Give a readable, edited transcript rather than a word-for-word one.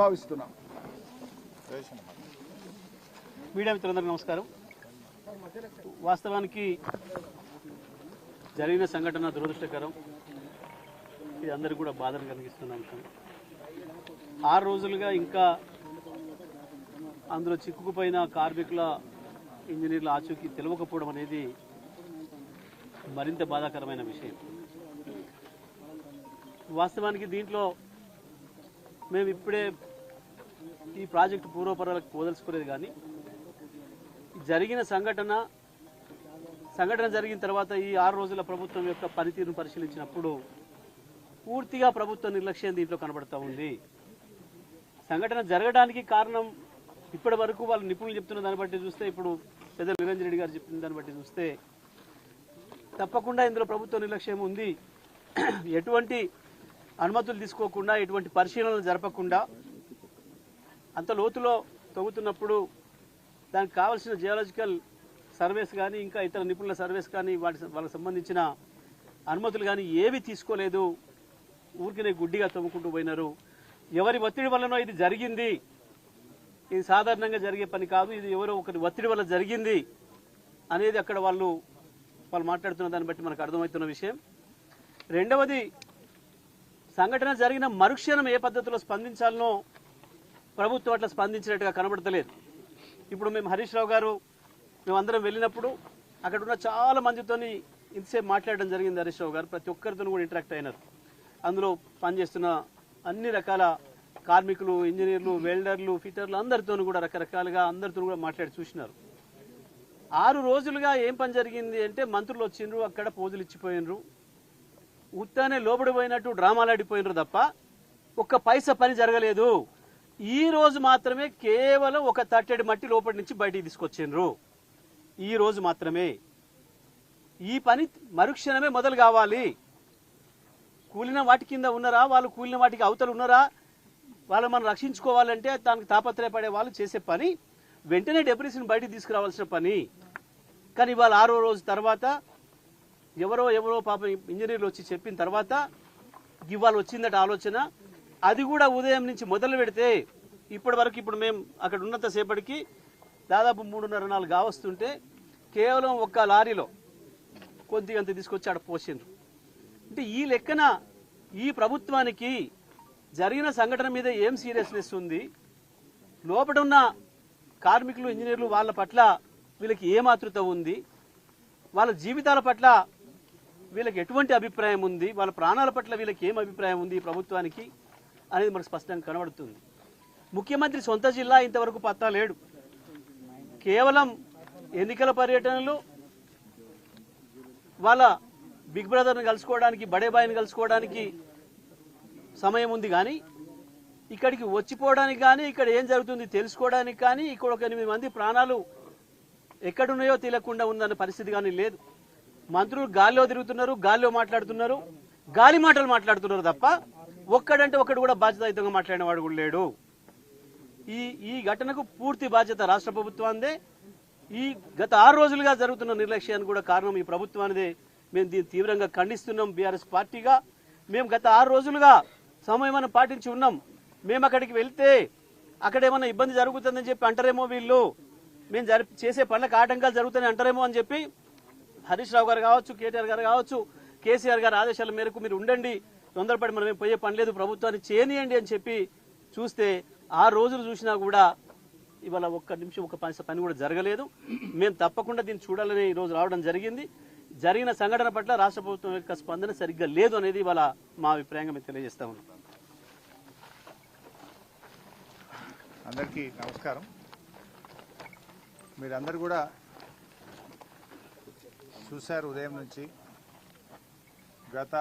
భావిస్తున్నాం. మీడియా మిత్రులందరికీ నమస్కారం. వాస్తవానికి జరిగిన సంఘటన దురదృష్టకరం. ఇది అందరికీ కూడా బాధను కలిగిస్తున్న అంశం. 6 రోజులుగా ఇంకా అందులో చిక్కుకుపోయిన కార్మికుల ఇంజనీర్ల ఆచూకీ తెలియకపోవడం అనేది మరింత బాధాకరమైన విషయం. వాస్తవానికి దీంట్లో మేము ఇప్పుడే ఈ ప్రాజెక్టు పూర్వపరాలకు పోదలుచుకునేది, కానీ జరిగిన సంఘటన జరిగిన తర్వాత ఈ 6 రోజుల ప్రభుత్వం యొక్క పనితీరును పరిశీలించినప్పుడు పూర్తిగా ప్రభుత్వ నిర్లక్ష్యం దీంట్లో కనబడతా ఉంది. సంఘటన జరగడానికి కారణం ఇప్పటి వరకు వాళ్ళు నిపుణులు చెప్తున్న దాన్ని బట్టి చూస్తే, ఇప్పుడు పెద్ద నిరంజన్ రెడ్డి గారు చెప్పిన దాన్ని బట్టి చూస్తే తప్పకుండా ఇందులో ప్రభుత్వ నిర్లక్ష్యం ఉంది. ఎటువంటి అనుమతులు తీసుకోకుండా, ఎటువంటి పరిశీలనలు జరపకుండా అంత లోతులో తవ్వుతున్నప్పుడు దానికి కావాల్సిన జియాలజికల్ సర్వేస్ కానీ, ఇంకా ఇతర నిపుణుల సర్వేస్ కానీ, వాళ్ళకి సంబంధించిన అనుమతులు కానీ ఏవి తీసుకోలేదు. ఊరికినే గుడ్డిగా తవ్వుకుంటూ పోయినారు. ఎవరి ఒత్తిడి వల్లనో ఇది జరిగింది, ఇది సాధారణంగా జరిగే పని కాదు, ఇది ఎవరో ఒకరి ఒత్తిడి వల్ల జరిగింది అనేది అక్కడ వాళ్ళు మాట్లాడుతున్న దాన్ని బట్టి మనకు అర్థమవుతున్న విషయం. రెండవది, సంఘటన జరిగిన మరుక్షణం ఏ పద్ధతిలో స్పందించాలనో ప్రభుత్వం అట్లా స్పందించినట్టుగా కనబడతలేదు. ఇప్పుడు మేము హరీష్ రావు గారు మేమందరం వెళ్ళినప్పుడు అక్కడ ఉన్న చాలా మందితోని ఇంతసేపు మాట్లాడడం జరిగింది. హరీష్ రావు గారు ప్రతి ఒక్కరితో కూడా ఇంటరాక్ట్ అయినారు. అందులో పనిచేస్తున్న అన్ని రకాల కార్మికులు, ఇంజనీర్లు, వెల్డర్లు, ఫిటర్లు అందరితో కూడా రకరకాలుగా అందరితో కూడా మాట్లాడి చూసినారు. 6 రోజులుగా ఏం పని జరిగింది అంటే, మంత్రులు వచ్చిండ్రు, అక్కడ పోజులు ఇచ్చిపోయినరు, ఉత్తానే లోబడిపోయినట్టు డ్రామాలాడిపోయినరు తప్ప ఒక్క పైసా పని జరగలేదు. ఈ రోజు మాత్రమే కేవలం ఒక తట్టెడి మట్టి లోపటి నుంచి బయటికి తీసుకొచ్చిండ్రు. ఈ రోజు మాత్రమే. ఈ పని మరుక్షణమే మొదలు కావాలి. కూలిన వాటి కింద ఉన్నారా, వాళ్ళు కూలిన వాటికి అవతలు ఉన్నారా, వాళ్ళు మనం రక్షించుకోవాలంటే దానికి తాపత్రయపడే వాళ్ళు చేసే పని వెంటనే డెబ్రీస్ని బయటికి తీసుకురావాల్సిన పని. కానీ ఇవాళ 6వ రోజు తర్వాత ఎవరో పాపం ఇంజనీర్లు వచ్చి చెప్పిన తర్వాత ఇవాళ వచ్చిందట ఆలోచన. అది కూడా ఉదయం నుంచి మొదలు పెడితే ఇప్పటి వరకు, ఇప్పుడు మేము అక్కడ ఉన్నంత సేపటికి దాదాపు 3:30-4 కావస్తుంటే కేవలం ఒక్క లారీలో కొద్దిగంత తీసుకొచ్చి ఆడ పోసిండ్రు. అంటే ఈ లెక్కన ఈ ప్రభుత్వానికి జరిగిన సంఘటన మీద ఏం సీరియస్నెస్ ఉంది, లోపల ఉన్న కార్మికులు, ఇంజనీర్లు వాళ్ళ పట్ల వీళ్ళకి ఏ ఆతృత ఉంది, వాళ్ళ జీవితాల పట్ల వీళ్ళకి ఎటువంటి అభిప్రాయం ఉంది, వాళ్ళ ప్రాణాల పట్ల వీళ్ళకి ఏం అభిప్రాయం ఉంది ఈ ప్రభుత్వానికి అనేది మనకు స్పష్టంగా కనబడుతుంది. ముఖ్యమంత్రి సొంత జిల్లా ఇంతవరకు పత్తా లేడు. కేవలం ఎన్నికల పర్యటనలు, వాళ్ళ బిగ్ బ్రదర్ని కలుసుకోవడానికి, బడేబాయిని కలుసుకోవడానికి సమయం ఉంది, కానీ ఇక్కడికి వచ్చిపోవడానికి కానీ, ఇక్కడ ఏం జరుగుతుంది తెలుసుకోవడానికి కానీ, ఇక్కడ ఒక 8 మంది ప్రాణాలు ఎక్కడున్నాయో తెలియకుండా ఉందన్న పరిస్థితి కానీ లేదు. మంత్రులు గాల్లో తిరుగుతున్నారు, గాల్లో మాట్లాడుతున్నారు, గాలి మాటలు మాట్లాడుతున్నారు తప్ప ఒక్కడంటే ఒక్కడు కూడా బాధ్యతాయుతంగా మాట్లాడిన వాడు కూడా లేడు. ఈ ఘటనకు పూర్తి బాధ్యత రాష్ట్ర ప్రభుత్వానిదే. ఈ గత 6 రోజులుగా జరుగుతున్న నిర్లక్ష్యానికి కూడా కారణం ఈ ప్రభుత్వానిదే. మేము దీన్ని తీవ్రంగా ఖండిస్తున్నాం. బీఆర్ఎస్ పార్టీగా మేము గత 6 రోజులుగా సమయం పాటించి ఉన్నాం. మేము అక్కడికి వెళ్తే అక్కడ ఏమన్నా ఇబ్బంది జరుగుతుందని చెప్పి అంటారేమో, వీళ్ళు మేము చేసే పనులకు ఆటంకాలు జరుగుతాయని అంటారేమో అని చెప్పి హరీష్ రావు గారు కావచ్చు, కేటీఆర్ గారు కావచ్చు, కేసీఆర్ గారి ఆదేశాల మేరకు మీరు ఉండండి, తొందరపడి మనం పోయే పని లేదు, ప్రభుత్వాన్ని చేయనియండి అని చెప్పి చూస్తే 6 రోజులు చూసినా కూడా ఇవాళ ఒక్క నిమిషం ఒక పని కూడా జరగలేదు. మేము తప్పకుండా దీన్ని చూడాలని ఈరోజు రావడం జరిగింది. జరిగిన సంఘటన పట్ల రాష్ట్ర ప్రభుత్వం యొక్క స్పందన సరిగ్గా లేదు అనేది ఇవాళ మా అభిప్రాయంగా మేము తెలియజేస్తా ఉన్నాం. అందరికీ నమస్కారం. మీరందరూ కూడా చూశారు ఉదయం నుంచి గత